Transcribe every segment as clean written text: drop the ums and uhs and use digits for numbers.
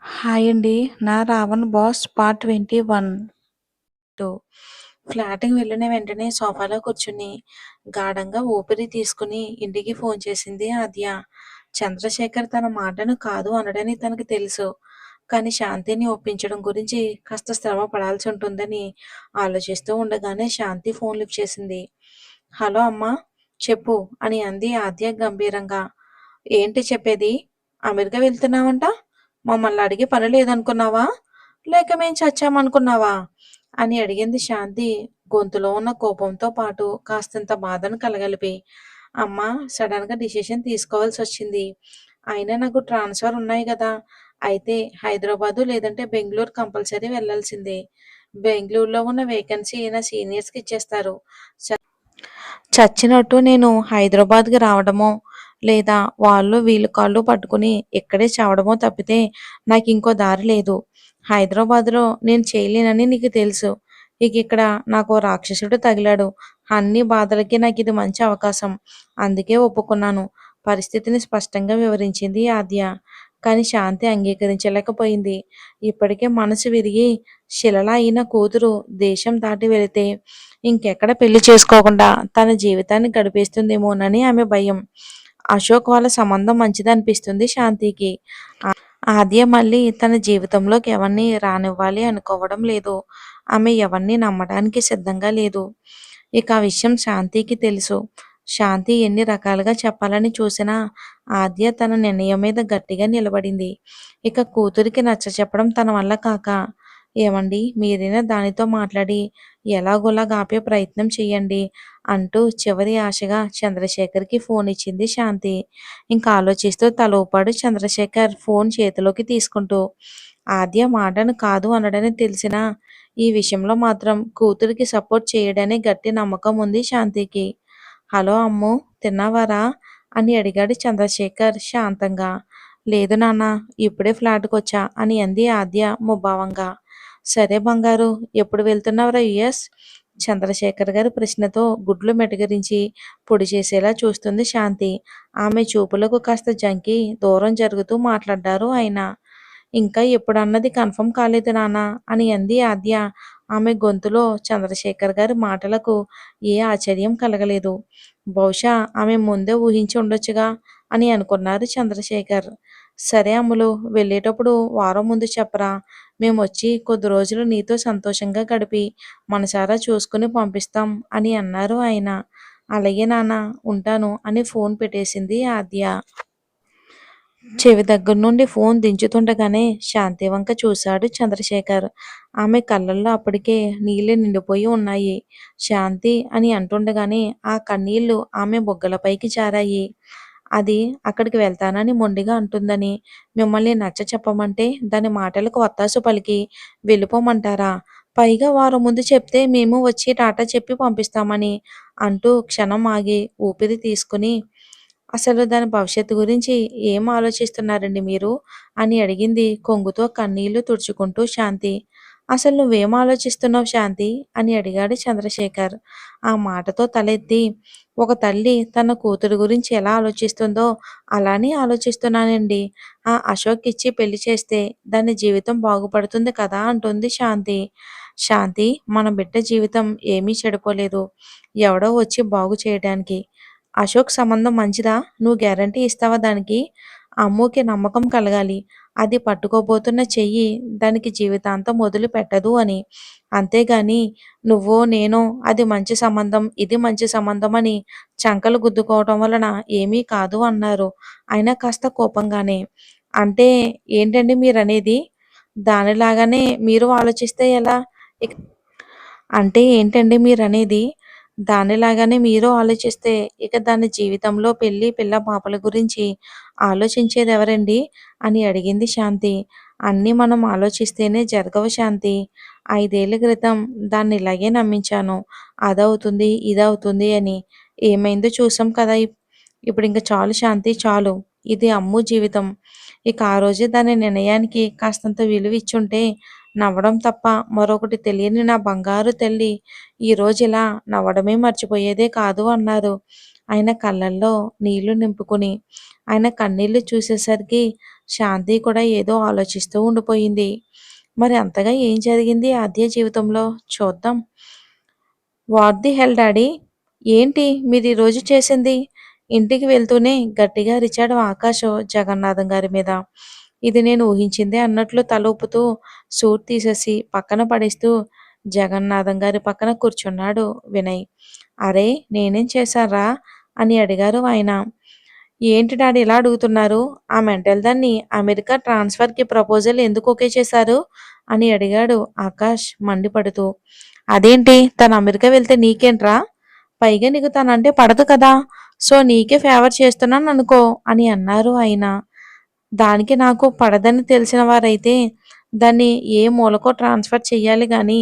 Hi అండి. నా 'Raavan boss' part 21 ఫ్లాట్‌కి వెళ్ళిన వెంటనే సోఫాలో కూర్చుని, గాఢంగా ఊపిరి తీసుకుని ఇంటికి ఫోన్ చేసింది ఆద్య. చంద్రశేఖర్ తన మాటను కాదు అనడని తనకు తెలుసు. కానీ శాంతిని ఒప్పించడం గురించి కాస్త శ్రమ పడాల్సి ఉంటుందని ఆలోచిస్తూ ఉండగానే శాంతి ఫోన్ లిఫ్ట్ చేసింది. హలో అమ్మా! చెప్పు అని అంది ఆద్య గంభీరంగా. ఏంటి చెప్పేది? అమెరికా వెళ్తున్నావంట? మమ్మల్ని అడిగే పని లేదనుకున్నావా? లేక మేం చచ్చామనుకున్నావా? అని అడిగింది శాంతి గొంతులో ఉన్న కోపంతో పాటు కాస్తంత బాధను కలగలిపి. అమ్మా! సడన్‌గా డిసిషన్ తీసుకోవాల్సొచ్చింది. అయినా నాకు ట్రాన్స్‌ఫర్ ఉన్నాయి గదా! అయితే హైదరాబాదు లేదంటే బెంగుళూరు కంపల్సరీ వెళ్ళాల్సిందే. బెంగుళూరులో ఉన్న వేకెన్సీ నా సీనియర్స్‌కి ఇచ్చేస్తారు. చచ్చినట్టు నేను హైదరాబాద్‌కి రావడమో, లేదా వాళ్ళు వీళ్ళు కాళ్ళు పట్టుకుని ఇక్కడే చావడమో తప్పితే నాకింకో దారి లేదు. హైదరాబాద్‌లో నేను చేయలేనని నీకు తెలుసు. ఇకిక్కడ నాకో రాక్షసుడు తగిలాడు. అన్ని బాధలకి నాకిది మంచి అవకాశం. అందుకే ఒప్పుకున్నాను. పరిస్థితిని స్పష్టంగా వివరించింది ఆద్య. కానీ శాంతి అంగీకరించలేకపోయింది. ఇప్పటికే మనసు విరిగి శిలలా అయిన కూతురు దేశం దాటి వెళితే ఇంకెక్కడ పెళ్లి చేసుకోకుండా తన జీవితాన్ని గడిపేస్తుందేమోనని ఆమె భయం. అశోక్ వాళ్ళ సంబంధం మంచిదనిపిస్తుంది శాంతికి. ఆద్య మళ్ళీ తన జీవితంలోకి ఎవరిని రానివ్వాలి అనుకోవడం లేదు. ఆమె ఎవరిని నమ్మడానికి సిద్ధంగా లేదు. ఇక ఆ విషయం శాంతికి తెలుసు. శాంతి ఎన్ని రకాలుగా చెప్పాలని చూసినా ఆద్య తన నిర్ణయం మీద గట్టిగా నిలబడింది. ఇక కూతురికి నచ్చచెప్పడం తన వల్ల కాక, ఏమండి మీరైనా దానితో మాట్లాడి ఎలాగోలాగా ఆపే ప్రయత్నం చెయ్యండి అంటూ చివరి ఆశగా చంద్రశేఖర్‌కి ఫోన్ ఇచ్చింది శాంతి. ఇంకా ఆలోచిస్తూ తల ఊపాడు చంద్రశేఖర్ ఫోన్ చేతిలోకి తీసుకుంటూ. ఆద్య మాటను కాదు అనడని తెలిసినా ఈ విషయంలో మాత్రం కూతురికి సపోర్ట్ చేయడనే గట్టి నమ్మకం ఉంది శాంతికి. హలో అమ్ము! తిన్నావారా? అని అడిగాడు చంద్రశేఖర్ శాంతంగా. లేదు నాన్న, ఇప్పుడే ఫ్లాట్‌కొచ్చా అని అంది ఆద్య ముభావంగా. సరే బంగారు, ఎప్పుడు వెళ్తున్నావురా యూఎస్? చంద్రశేఖర్ గారి ప్రశ్నతో గుడ్లు మెటకరించి పొడి చేసేలా చూస్తుంది శాంతి. ఆమె చూపులకు కాస్త జంకి దూరం జరుగుతూ మాట్లాడారు ఆయన. ఇంకా ఎప్పుడన్నది కన్ఫర్మ్ కాలేదు నాన్న అని అంది ఆద్య. ఆమె గొంతులో చంద్రశేఖర్ గారి మాటలకు ఏ ఆశ్చర్యం కలగలేదు. బహుశా ఆమె ముందే ఊహించి ఉండొచ్చుగా అని అనుకున్నారు చంద్రశేఖర్. సరే అమ్ములు, వెళ్ళేటప్పుడు వారం ముందు చెప్పరా, మేమొచ్చి కొద్ది రోజులు నీతో సంతోషంగా గడిపి మనసారా చూసుకుని పంపిస్తాం అని అన్నారు ఆయన. అలాగే నాన్న, ఉంటాను అని ఫోన్ పెట్టేసింది ఆద్య. చెవి దగ్గర నుండి ఫోన్ దించుతుండగానే శాంతి వంక చూశాడు చంద్రశేఖర్. ఆమె కళ్ళల్లో అప్పటికే నీళ్లు నిండిపోయి ఉన్నాయి. శాంతి అని అంటుండగానే ఆ కన్నీళ్లు ఆమె బుగ్గలపైకి జారాయి. అది అక్కడికి వెళ్తానని మొండిగా అంటుందని, మిమ్మల్ని నచ్చ చెప్పమంటే దాని మాటలకు వత్తాసు పలికి వెళ్ళిపోమంటారా? పైగా వారం ముందు చెప్తే మేము వచ్చి టాటా చెప్పి పంపిస్తామని అంటూ క్షణం ఆగి ఊపిరి తీసుకుని, అసలు దాని భవిష్యత్తు గురించి ఏం ఆలోచిస్తున్నారండి మీరు? అని అడిగింది కొంగుతో కన్నీళ్లు తుడుచుకుంటూ శాంతి. అసలు నువ్వేం ఆలోచిస్తున్నావు శాంతి? అని అడిగాడు చంద్రశేఖర్. ఆ మాటతో తలెత్తి, ఒక తల్లి తన కూతురు గురించి ఎలా ఆలోచిస్తుందో అలానే ఆలోచిస్తున్నానండి. ఆ అశోక్ ఇచ్చి పెళ్లి చేస్తే దాని జీవితం బాగుపడుతుంది కదా అంటుంది శాంతి. శాంతి, మన బిడ్డ జీవితం ఏమీ చెడిపోలేదు. ఎవడో వచ్చి బాగు చేయడానికి. అశోక్ సంబంధం మంచిదా? నువ్వు గ్యారంటీ ఇస్తావా దానికి? అమ్ముకి నమ్మకం కలగాలి. అది పట్టుకోబోతున్న చెయ్యి దానికి జీవితాంతం వదిలిపెట్టదు అని. అంతేగాని నువ్వో నేనో అది మంచి సంబంధం, ఇది మంచి సంబంధం అని చంకలు గుద్దుకోవటం వలన ఏమీ కాదు అన్నారు ఆయన కాస్త కోపంగానే. అంటే ఏంటండి మీరనేది? దానిలాగానే మీరు ఆలోచిస్తే ఎలా? ఇక అంటే ఏంటండి మీరనేది? దానిలాగానే మీరు ఆలోచిస్తే ఇక దాని జీవితంలో పెళ్లి, పిల్ల, పాపల గురించి ఆలోచించేదెవరండి? అని అడిగింది శాంతి. అన్నీ మనం ఆలోచిస్తేనే జరగవు శాంతి. 5 ఏళ్ల క్రితం దాన్ని ఇలాగే నమ్మించాను. అదవుతుంది, ఇదవుతుంది అని. ఏమైందో చూసాం కదా! ఇప్పుడింక చాలు శాంతి, చాలు. ఇది అమ్ము జీవితం. ఇక ఆ రోజే దాని నిర్ణయానికి కాస్తంత విలువ ఇచ్చుంటే నవ్వడం తప్ప మరొకటి తెలియని నా బంగారు తల్లి ఈరోజు ఇలా నవ్వడమే మర్చిపోయేదే కాదు అన్నారు. ఆయన కళ్ళల్లో నీళ్లు నింపుకుని ఆయన కన్నీళ్లు చూసేసరికి శాంతి కూడా ఏదో ఆలోచిస్తూ ఉండిపోయింది. మరి అంతగా ఏం జరిగింది ఆద్య జీవితంలో చూద్దాం. What the hell daddy! ఏంటి మీరీరోజు చేసింది? ఇంటికి వెళ్తూనే గట్టిగా అరిచాడు ఆకాష్ జగన్నాథం గారి మీద. ఇది నేను ఊహించిందే అన్నట్లు తల ఊపుతూ సూట్ తీసేసి పక్కన పడేస్తూ జగన్నాథం గారి పక్కన కూర్చున్నాడు వినయ్. అరే నేనేం చేశాన్రా అని అడిగారు ఆయన. ఏంటి డాడీ ఇలా అడుగుతున్నారు? ఆ మెంటల్ దాన్ని అమెరికా ట్రాన్స్ఫర్‌కి ప్రపోజల్ ఎందుకు ఓకే చేశారు? అని అడిగాడు ఆకాష్ మండిపడుతూ. అదేంటి తను అమెరికా వెళ్తే నీకేంట్రా? పైగా నీకు తనంటే పడదు కదా! సో నీకే ఫేవర్ చేస్తున్నాననుకో అని అన్నారు ఆయన. దానికి నాకు పడదని తెలిసిన వారైతే దాన్ని ఏ మూలకో ట్రాన్స్‌ఫర్ చెయ్యాలి గానీ,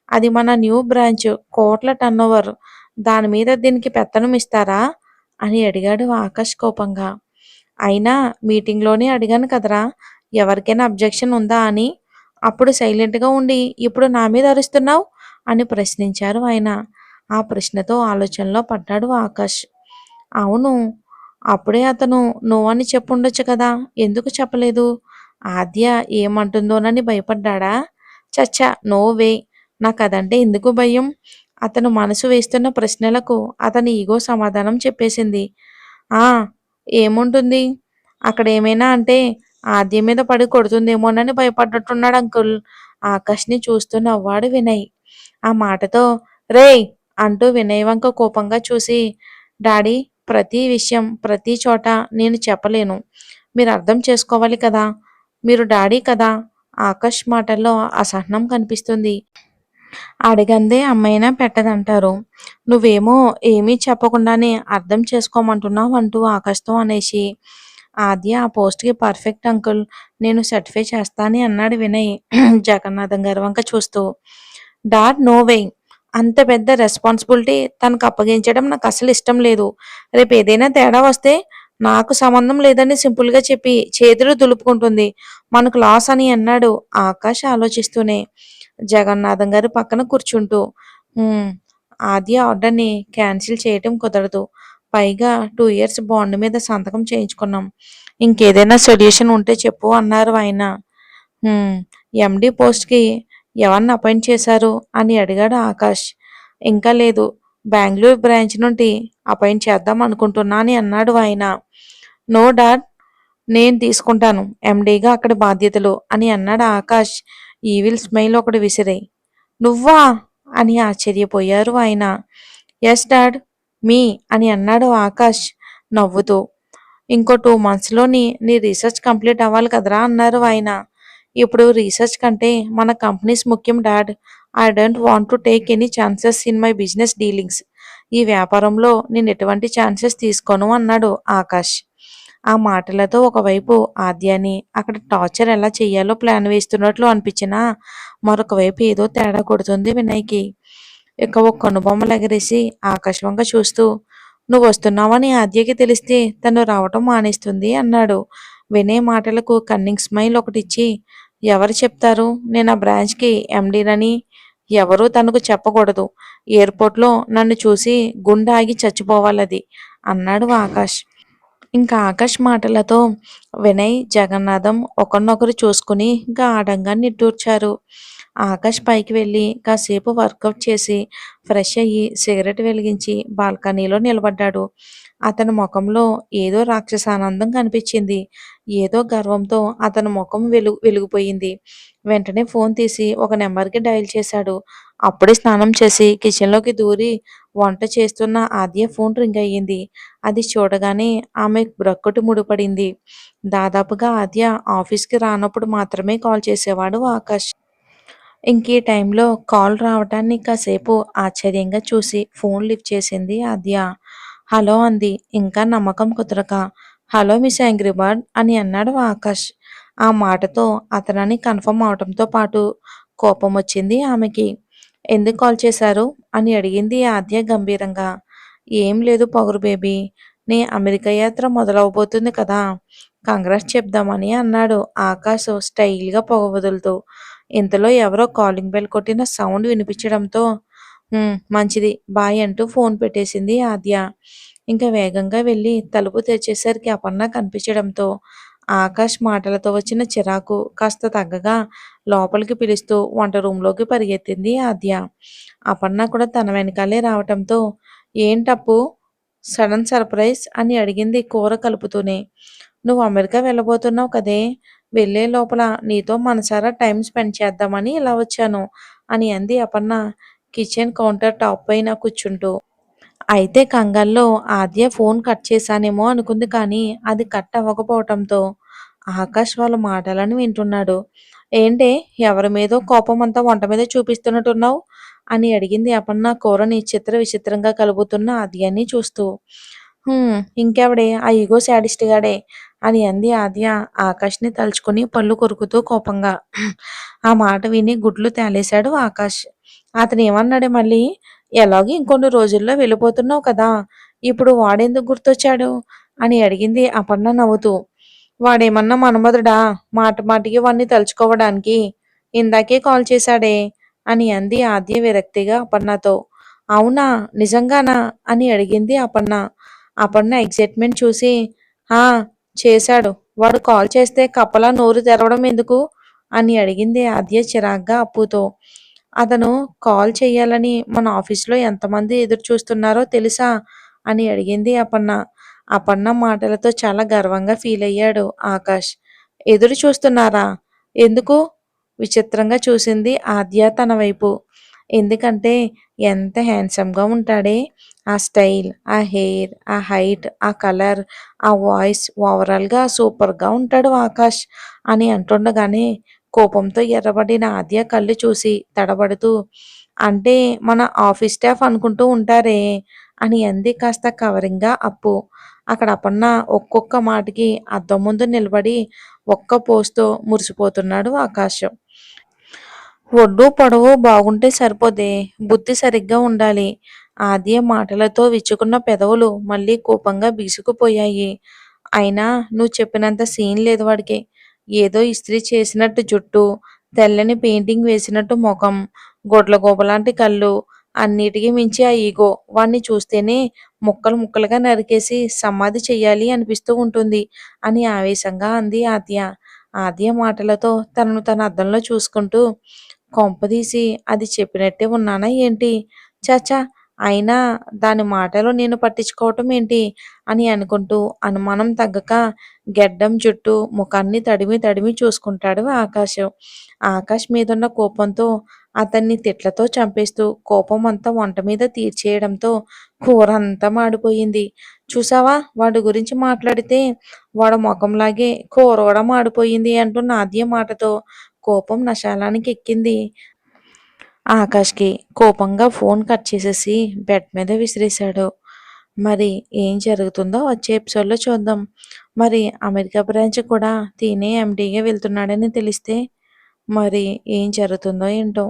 అది మన న్యూ బ్రాంచ్ కోట్ల టర్నోవర్. దాని మీద దీనికి పెత్తనం ఇస్తారా? అని అడిగాడు ఆకాష్ కోపంగా. అయినా మీటింగ్‌లోనే అడిగాను కదరా! ఎవరికైనా అబ్జెక్షన్ ఉందా అని. అప్పుడు సైలెంట్‌గా ఉండి ఇప్పుడు నా మీద అరుస్తున్నావు? అని ప్రశ్నించారు ఆయన. ఆ ప్రశ్నతో ఆలోచనలో పడ్డాడు ఆకాష్. అవును. అప్పుడే అతను నో అని చెప్పుండొచ్చు కదా! ఎందుకు చెప్పలేదు? ఆద్య ఏమంటుందోనని భయపడ్డాడా? ఛ! No way! నాకదంటే ఎందుకు భయం? అతను మనసు వేస్తున్న ప్రశ్నలకు అతని ఇగో సమాధానం చెప్పేసింది. ఆ! ఏముంటుంది? అక్కడేమైనా అంటే ఆద్య మీద పడి కొడుతుందేమోనని భయపడ్డట్టున్నాడు అంకుల్. ఆకాష్‌ని చూస్తూ నవ్వాడు వినయ్. ఆ మాటతో రేయ్! అంటూ వినయ్ వంక కోపంగా చూసి డాడీ ప్రతి విషయం ప్రతి చోట నేను చెప్పలేను. మీరు అర్థం చేసుకోవాలి కదా! మీరు డాడీ కదా! ఆకాష్ మాటల్లో అసహనం కనిపిస్తుంది. అడగందే అమ్మైనా పెట్టదంటారు. నువ్వేమో ఏమీ చెప్పకుండానే అర్థం చేసుకోమంటున్నావు అంటూ ఆకాష్‌తో అనేసి, ఆద్య ఆ పోస్ట్‌కి పర్ఫెక్ట్ అంకుల్. నేను సర్టిఫై చేస్తానే అన్నాడు వినయ్ జగన్నాథం గారి వంక చూస్తూ. Dad no way! అంత పెద్ద రెస్పాన్సిబిలిటీ తనకు అప్పగించడం నాకసలు ఇష్టం లేదు. రేపేదైనా తేడా వస్తే నాకు సంబంధం లేదని సింపుల్‌గా చెప్పి చేతులు దులుపుకుంటుంది. మనకు లాస్ అని అన్నాడు ఆకాష్ ఆలోచిస్తూనే. జగన్నాథం గారు పక్కన కూర్చుంటూ. హ్మ్. ఆద్య ఆర్డర్‌ని క్యాన్సిల్ చేయటం కుదరదు. పైగా 2 ఇయర్స్ బాండ్ మీద సంతకం చేయించుకున్నాం. ఇంకేదైనా సొల్యూషన్ ఉంటే చెప్పు అన్నారు ఆయన. హ్మ్. ఎండీ పోస్ట్‌కి ఎవరిని అపాయింట్ చేశారు? అని అడిగాడు ఆకాష్. ఇంకా లేదు. బెంగుళూరు బ్రాంచ్ నుండి అపాయింట్ చేద్దాం అనుకుంటున్నా అని అన్నాడు ఆయన. No dad! నేను తీసుకుంటాను ఎండీగా అక్కడి బాధ్యతలు అని అన్నాడు ఆకాష్ ఈవిల్ స్మైల్ ఒకటి విసిరి. నువ్వా? అని ఆశ్చర్యపోయారు ఆయన. ఎస్ డాడ్ మీ అని అన్నాడు ఆకాష్ నవ్వుతూ. ఇంకో 2 మంత్స్‌లో నీ రీసెర్చ్ కంప్లీట్ అవ్వాలి కదరా అన్నారు ఆయన. ఇప్పుడు రీసెర్చ్ కంటే మన కంపెనీస్ ముఖ్యం dad. I don't want to take any chances in my business dealings. ఈ వ్యాపారంలో నేను ఎటువంటి ఛాన్సెస్ తీసుకోను అన్నాడు ఆకాష్. ఆ మాటలతో ఒకవైపు ఆద్యాని అక్కడ టార్చర్ ఎలా చెయ్యాలో ప్లాన్ వేస్తున్నట్లు అనిపించినా మరొక వైపు ఏదో తేడా కొడుతుంది వినయ్‌కి. ఇక ఒక కనుబొమ్మలు ఎగరేసి ఆకాష్ వంక చూస్తూ నువ్వు వస్తున్నావని ఆద్యకి తెలిస్తే తను రావటం మానేస్తుంది అన్నాడు. వినయ్ మాటలకు కన్నింగ్ స్మైల్ ఒకటిచ్చి ఎవరు చెప్తారు నేను ఆ బ్రాంచ్‌కి ఎండీనని? ఎవరూ తనకు చెప్పకూడదు. ఎయిర్‌పోర్ట్‌లో నన్ను చూసి గుండె ఆగి చచ్చిపోవాలది అన్నాడు ఆకాష్. ఇంకా ఆకాష్ మాటలతో వినయ్, జగన్నాథం ఒకరినొకరు చూసుకుని గాఢంగా నిట్టూర్చారు. ఆకాష్ పైకి వెళ్ళి కాసేపు వర్కౌట్ చేసి ఫ్రెష్ అయ్యి సిగరెట్ వెలిగించి బాల్కనీలో నిలబడ్డాడు. అతని ముఖంలో ఏదో రాక్షసానందం కనిపించింది. ఏదో గర్వంతో అతని ముఖం వెలిగిపోయింది. వెంటనే ఫోన్ తీసి ఒక నెంబర్‌కి డయల్ చేశాడు. అప్పుడే స్నానం చేసి కిచెన్‌లోకి దూరి వంట చేస్తున్న ఆద్య ఫోన్ రింగ్ అయ్యింది. అది చూడగానే ఆమె బ్రక్కుటి ముడిపడింది. దాదాపుగా ఆద్య ఆఫీస్‌కి రానప్పుడు మాత్రమే కాల్ చేసేవాడు ఆకాష్. ఇంకీ టైంలో కాల్ రావటాన్ని కాసేపు ఆశ్చర్యంగా చూసి ఫోన్ లిఫ్ట్ చేసింది ఆద్య. హలో అంది ఇంకా నమ్మకం కుదరక. హలో మిస్ యాంగ్రీ బర్డ్ అని అన్నాడు ఆకాష్. ఆ మాటతో అతనని కన్ఫర్మ్ అవటంతో పాటు కోపం వచ్చింది ఆమెకి. ఎందుకు కాల్ చేశారు? అని అడిగింది ఆద్య గంభీరంగా. ఏం లేదు పొగరు బేబీ. నీ అమెరికా యాత్ర మొదలవబోతుంది కదా! కంగ్రాట్స్ చెప్దామని అన్నాడు ఆకాష్ స్టైల్‌గా పొగ వదులుతూ. ఇంతలో ఎవరో కాలింగ్ బెల్ కొట్టిన సౌండ్ వినిపించడంతో మంచిది బాయ్ అంటూ ఫోన్ పెట్టేసింది ఆద్య. ఇంకా వేగంగా వెళ్ళి తలుపు తెరిచేసరికి అపర్ణ కనిపించడంతో ఆకాష్ మాటలతో వచ్చిన చిరాకు కాస్త తగ్గగా లోపలికి పిలుస్తూ వంట రూంలోకి పరిగెత్తింది ఆద్య. అపర్ణ కూడా తన వెనకాలే రావటంతో ఏంటప్పు సడన్ సర్ప్రైజ్ అని అడిగింది కూర కలుపుతూనే. నువ్వు అమెరికా వెళ్ళబోతున్నావు కదే, వెళ్ళే లోపల నీతో మనసారా టైం స్పెండ్ చేద్దామని ఇలా వచ్చాను అని అంది అపర్ణ కిచెన్ కౌంటర్ టాప్ పైన కూర్చుంటూ. అయితే కంగాల్లో ఆద్య ఫోన్ కట్ చేశానేమో అనుకుంది, కానీ అది కట్ అవ్వకపోవటంతో ఆకాష్ వాళ్ళ మాటలను వింటున్నాడు. ఏంటే, ఎవరి మీదో కోపం అంతా వంట మీద చూపిస్తున్నట్టున్నావు అని అడిగింది అపర్ణ కూరని చిత్ర విచిత్రంగా కలుపుతున్న ఆద్యాని చూస్తూ. ఇంకెవడే ఆ ఈగో శాడిస్ట్ గాడే అని అంది ఆద్య ఆకాష్ని తలుచుకుని పళ్ళు కొరుకుతూ కోపంగా. ఆ మాట విని గుడ్లు తేలేశాడు ఆకాష్. అతను ఏమన్నాడే మళ్ళీ? ఎలాగో ఇంకొన్ని రోజుల్లో వెళ్ళిపోతున్నావు కదా, ఇప్పుడు వాడెందుకు గుర్తొచ్చాడు అని అడిగింది అపర్ణ నవ్వుతూ. వాడేమన్నా మన్మధుడా మాట మాటికి వాణ్ణి తలుచుకోవడానికి? ఇందాకే కాల్ చేశాడే అని అంది ఆద్య విరక్తిగా అపర్ణతో. అవునా, నిజంగానా అని అడిగింది అపర్ణ. అపర్ణ ఎగ్జైట్మెంట్ చూసి, ఆ చేశాడు. వాడు కాల్ చేస్తే కప్పలా నోరు తెరవడం ఎందుకు అని అడిగింది ఆద్య చిరాగ్గా అప్పుతో. అతను కాల్ చెయ్యాలని మన ఆఫీస్లో ఎంతమంది ఎదురు చూస్తున్నారో తెలుసా అని అడిగింది అపర్ణ. అపర్ణ మాటలతో చాలా గర్వంగా ఫీల్ అయ్యాడు ఆకాష్. ఎదురు చూస్తున్నారా? ఎందుకు? విచిత్రంగా చూసింది ఆద్య తన వైపు. ఎందుకంటే ఎంత హ్యాండ్సమ్గా ఉంటాడే, ఆ స్టైల్, ఆ హెయిర్, ఆ హైట్, ఆ కలర్, ఆ వాయిస్, ఓవరాల్గా సూపర్గా ఉంటాడు ఆకాష్ అని అంటుండగానే కోపంతో ఎర్రబడిన ఆద్య కళ్ళు చూసి తడబడుతూ, అంటే మన ఆఫీస్ స్టాఫ్ అనుకుంటూ ఉంటారే అని అంది కాస్త కవరింగ్గా అప్పు. అక్కడ అపర్ణ ఒక్కొక్క మాటకి అద్దం ముందు నిలబడి ఒక్క పోస్తో మురిసిపోతున్నాడు ఆకాశం. ఒడ్డు పొడవు బాగుంటే సరిపోదే, బుద్ధి సరిగ్గా ఉండాలి. ఆద్య మాటలతో విచ్చుకున్న పెదవులు మళ్ళీ కోపంగా బీసుకుపోయాయి. అయినా నువ్వు చెప్పినంత సీన్ లేదు వాడికి. ఏదో ఇస్త్రీ చేసినట్టు జుట్టు, తెల్లని పెయింటింగ్ వేసినట్టు ముఖం, గొడ్లగూబలాంటి కళ్ళు, అన్నిటికీ మించి ఆ ఈగో. వాణ్ణి చూస్తేనే ముక్కలు ముక్కలుగా నరికేసి సమాధి చెయ్యాలి అనిపిస్తూ ఉంటుంది అని ఆవేశంగా అంది ఆద్య. ఆద్య మాటలతో తనను తన అద్దంలో చూసుకుంటూ, కొంపదీసి అది చెప్పినట్టే ఉన్నానా ఏంటి? చచా, అయినా దాని మాటలు నేను పట్టించుకోవటం ఏంటి అని అనుకుంటూ అనుమానం తగ్గక గెడ్డం జుట్టు ముఖాన్ని తడిమి తడిమి చూసుకుంటాడు ఆకాశం. ఆకాష్ మీదున్న కోపంతో అతన్ని తిట్లతో చంపేస్తూ కోపం అంతా వంట మీద తీర్చేయడంతో కూర అంతా మాడిపోయింది. చూసావా, వాడి గురించి మాట్లాడితే వాడు ముఖంలాగే కూర కూడా మాడిపోయింది అంటూ నాద్య మాటతో కోపం నశాలానికి ఎక్కింది. ఆకాష్కి కోపంగా ఫోన్ కట్ చేసేసి బెడ్ మీద విసిరేశాడు. మరి ఏం జరుగుతుందో వచ్చే ఎపిసోడ్లో చూద్దాం. మరి అమెరికా బ్రాంచ్ కూడా తినే ఎండీగా వెళ్తున్నాడని తెలిస్తే మరి ఏం జరుగుతుందో ఏంటో.